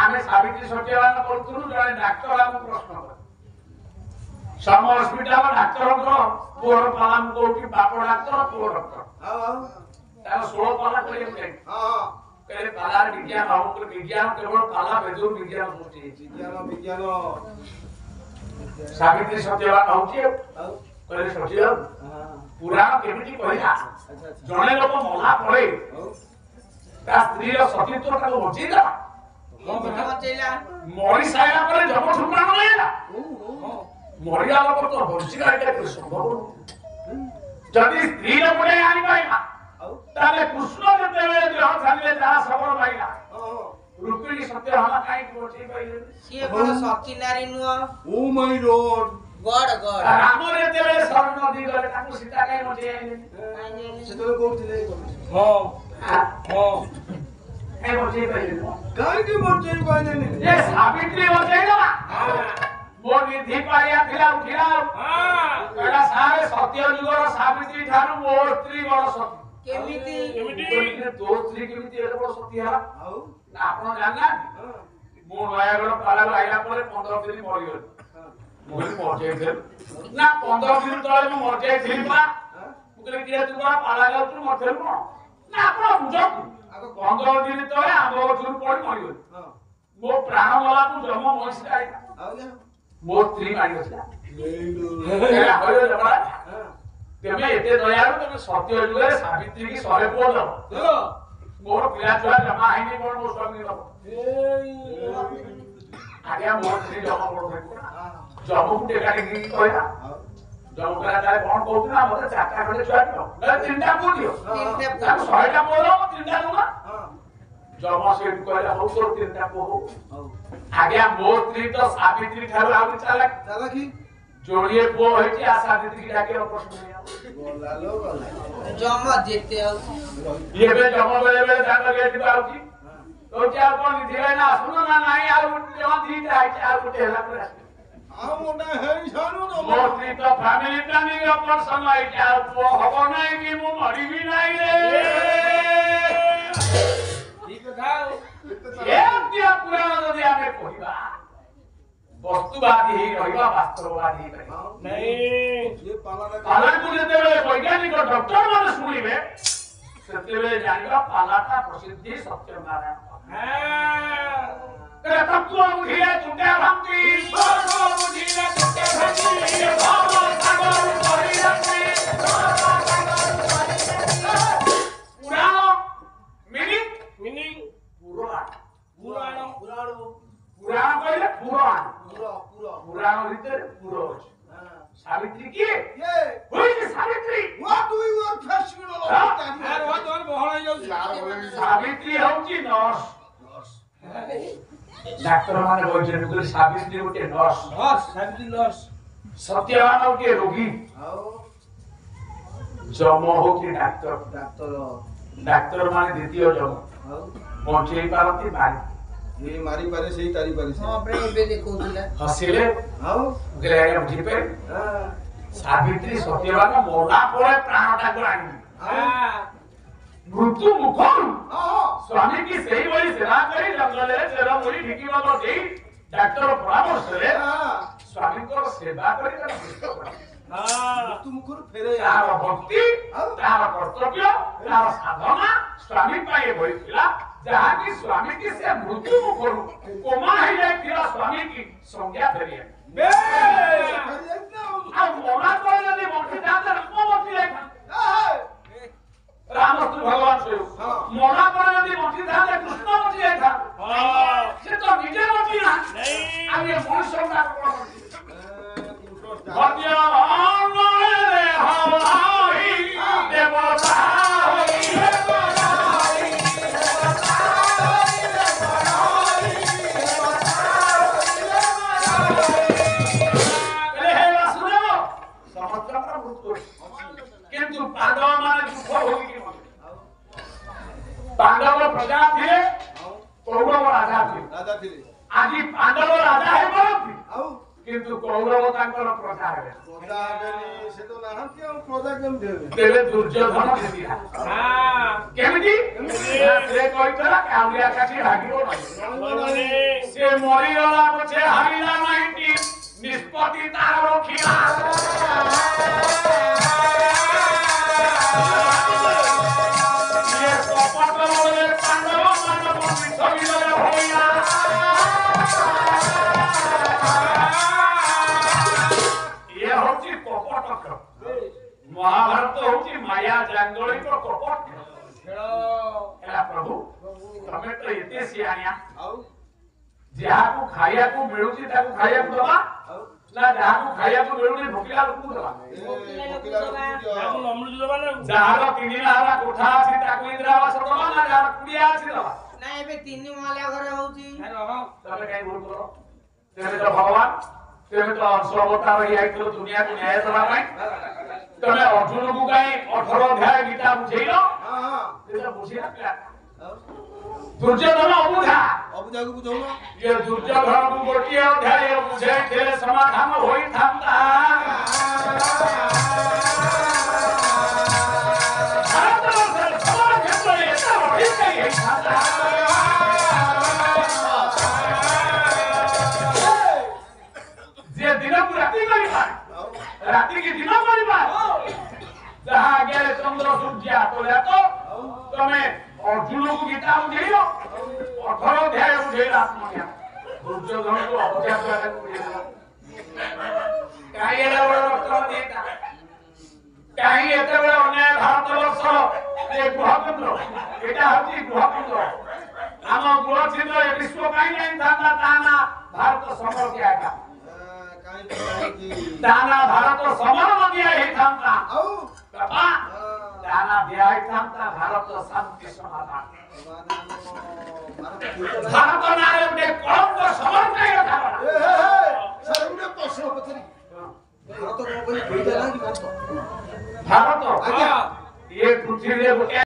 आमे सावित्री सत्यवान करथुनु जने डाक्टर हम प्रश्न कर सम हॉस्पिटल डाक्टर को पोर पालाम कोठी बाप डाक्टर पोर डॉक्टर हां तार 16 पाला कोई नहीं हां कहले पाला विज्ञान हम को विज्ञान केवल पाला बेदुर विज्ञान सोची विज्ञान सावित्री सत्यवान होची कहले सत्य पुराण केमिति कहिला जने लोक मला पळे ता स्त्री रो सतीत्व का बचीला बचीला मरि साइला पर जम छुपाण लेला मरिया लोक तो बचीला एटा संभव जदि स्त्री रो पळे आनी पाइला ताले कृष्ण जते बेले ग्रह छानिले जा सबल पाइला रुक्मिणी सत्य हला काई बची पाइले से बड़ सती नारी नुआ oh my Lord God God Ram जते बेले शरण नदी गले ताकू सीता काई बची आइले से तो कोथिले हां हां ए बची पाइले काई के बची पाइले ये सावित्री बचैला हां मो निधि पाया थिला उठिला हां एडा सारे सत्य जुगर सावित्री थारु मो स्त्री बड़ सती केमिति दो स्त्री केमिति एत बड़ सती हला आउ ना आपण जानना मो नयागढ़ पाला आइला परे 15 दिन मरि गल मोर मर जाइथिल ना 15 दिन तळे मो मर जाइथिल बा मुकले किया तू बा पाला गल तू मरथिल को ना आपण बुझो आगो 15 दिन तळे आंबो गछुर पड़ी मरि गल मो प्राण वाला तू जन्म मइस आइला आउ जा मो स्त्री मारि गछला एला होय जबड़ा तेमे एते दयालु तमे सत्य जुगे सावित्री की सरे पोल दो मोर पिला छुआ जमा आइनी मोर मो स्वामी दो आगे मोर स्त्री जमा पड़ देखो जम गुटे काटी की कहला जम करा तारे कोन कहउना मते चारटा खंडे छुआ दियो न तीनटा को दियो तीनटा को सयटा बोलो तीनटा दूना जम से कहला हो तो तीनटा को हो आगे मोर स्त्री तो सावित्री ठारो आउ चालाकी जोड़िए पो हेची आशा दीदी की डाके प्रश्न बोला लो जमा देते आ ये बे जमा बेले जान गेट पे आउची तो क्या कोन दिले ना सुनो ना नाही आ जमा दी जाय आ गुटे हला पर आ मोटा है सानु तो मोटी तो फैमिली प्लानिंग अपन समय क्या वो हबो नहीं कि मु मरी भी नहीं रे ठीक थाओ ये दिया पुराण जदी आमे कहिबा वस्तुवादी ही रहिबा वास्तववादी ही रहिबा नहीं ये पाला को जते बेले वैज्ञानिक डॉक्टर माने सुनिबे सेते बेले जानिबा पालाटा प्रसिद्धि सत्यनारायण हां करे तत्व उठिले चुटे भक्ति सर्व उठिले चुटे भक्ति भाव सागर करि रखि पुराण मीनिंग पुराण कहले पुराण पुराण भीतर पुरो सावित्री की ये होई Savitri what do you are fashionable यार वो तो बहळ जाउ सावित्री होची नर्स डाक्टर माने बोलछे नुकले सावित्री गोटे नर्स सावित्री नर्स सत्यवान गोटे रोगी जम होची डाक्टर माने द्वितीय जम पहुंचेई पारती मारी ये मारी पारे सही तारी पारे से हां अपने बे देखौतिला हसिले हां गले बुझी पे हां सावित्री सत्यवान मोला परे प्राणटा को आनी हां मृत्यु मुखम हां स्वामी की सही वही सेवा करी जंगल रे चेरा मुरी ढिकी वाला देई डॉक्टर परामर्श रे हां स्वामी को सेवा करी कर हां मृत्यु मुखर फेरे यार भक्ति तार कर्तव्य तार साधना स्वामी पाए होइतिला जहाँ की स्वामी की से मृत्यु मुखर कोमा है जाए फिर स्वामी की संज्ञा धरिए बे अब मोला तो नहीं मोटी जाता को मोटी है रामचंद्र भगवान से मोला तो नहीं मोटी जाता कृष्ण मोटी है हां से तो निजे मोटी ना नहीं अब ये मनुष्य का भक्तिया रे हवाई देवता किंतु पांडव माने दुख होगी कि पांडव प्रजा थे कौरव राजा थे आज पांडव राजा है बोलती किंतु कौरव तांकर प्रजा है से तो ना हम क्यों प्रजा केम देबे तेरे दुर्योधन दिया हां केमिति से କହିଥିଲା କାଉରିଆ କାଠି ଭାଗିବ ନାହିଁ ସେ ମରିଗଲା ପଛେ ହାରିଲା ନାହିଁ ନିଷ୍ପତ୍ତି ତାର ରଖିଲା ଇଏ କପଟ ବୋଲେ ପାଣ୍ଡବ ମାନଙ୍କ ପୀଠ ବିଜୟ ହୋଇଲା ଇଏ ହଉଛି କପଟ महाभारत होची माया जांगोळी को कपट खेला प्रभु तमे तो एते सियानिया जहा को खाया को मिलुची ताको खाया को दबा ना जहा को खाया को मिलुनी भोकिला लोक दबा ताको अमृत दबा ना जहा तीन माला कोठा अछि ताको इंदिरा आवास दबा ना जहा कुडिया अछि दबा ना एबे तीन माला घरे होची तमे काई बोल करो तेरे तो भगवान तेरे तो अवतार ही आइतो दुनिया को न्याय दबा भाई तमे अर्जुन को कहीं 18 अध्याय गीता बुझेइलो हां एटा बुझिया क्या दुर्योधन अबुझा को बुझौना ये दुर्योधन को गोटिए अध्याय बुझे थे समाधान होई थांता भारत वर्ष समाज क्षेत्र में एटा होई कई थांता जे दिन को राति करी राति की दिन करी जहाँ आगे चंद्र सूर्य तोले तो तमे अर्जुन को गीता बुझेइलो 18 अध्याय बुझेइला आत्मज्ञान दुर्योधन को अभ्यास करके बुझेइलो काई एला बड़ रक्त देता काई एते बड़ अन्याय भारत वर्ष ए गृहकेंद्र एटा होची गृहकेंद्र आम गृह छिद्र ए विश्व काई नहीं थाना ताना भारत समर के आका दाना भारत समर दिया ही थाना बाबा दाना दिया ही थाना भारत शांति समाधान भारत नारे उठे कलंक समर नहीं रखा सर उन्हें प्रश्न पत्नी भारत को बोली भेजा ना कि भारत ये पृथ्वी रे